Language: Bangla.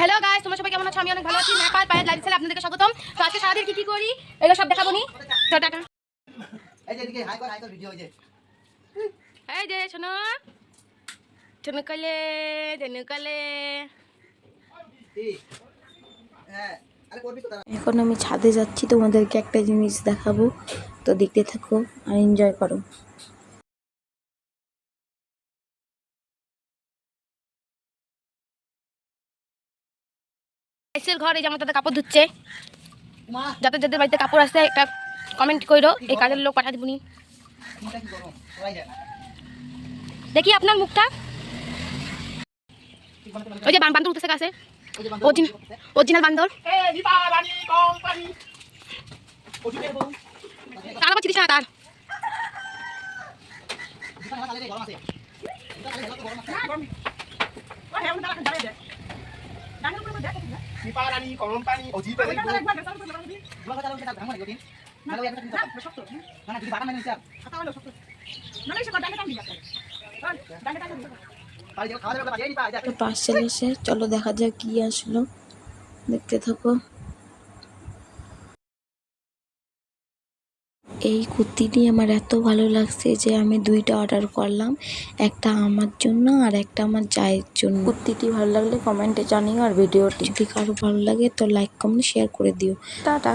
হ্যালো গাইস, তোমরা সবাই কেমন আছো? আমি অনেক ভালো আছি। নেপাল পায়ের লাইফস্টাইলে আপনাদেরকে স্বাগতম। তো আজকে সারাদিন কি করি এগুলো সব দেখাবো নি। তো টাটা। এই যে এদিকে হাই কর ভিডিও হইছে। এই যে শোনো ঝনকালে হ্যাঁ আরে করবি তো। এখন আমি ছাদে যাচ্ছি, তোমাদেরকে একটা জিনিস দেখাবো, তো দেখতে থাকো আর এনজয় করো। গাইসের ঘর, এই যে আমার দাদা কাপড় ধুচ্ছে। যাদের যাদের বাড়িতে কাপড় আছে একটা কমেন্ট কইরো, এই কাজের লোক পাঠা দিবনি। দেখি আপনার মুখটা। ওই যে বান্দর উঠতেছে গাছে, অরিজিনাল বান্দর। তার আবার চিনিস না তার। পাশ চলে এসে চলো দেখা যাক কি আসলো, দেখতে থাকো। এই কুর্তিটি আমার এত ভালো লাগছে যে আমি দুইটা অর্ডার করলাম, একটা আমার জন্য আর একটা আমার জায়ের জন্য। কুর্তিটি ভালো লাগলে কমেন্টে জানিও, আর ভিডিওটি যদি কারো ভালো লাগে তো লাইক কমেন্ট শেয়ার করে দিও। টাটা।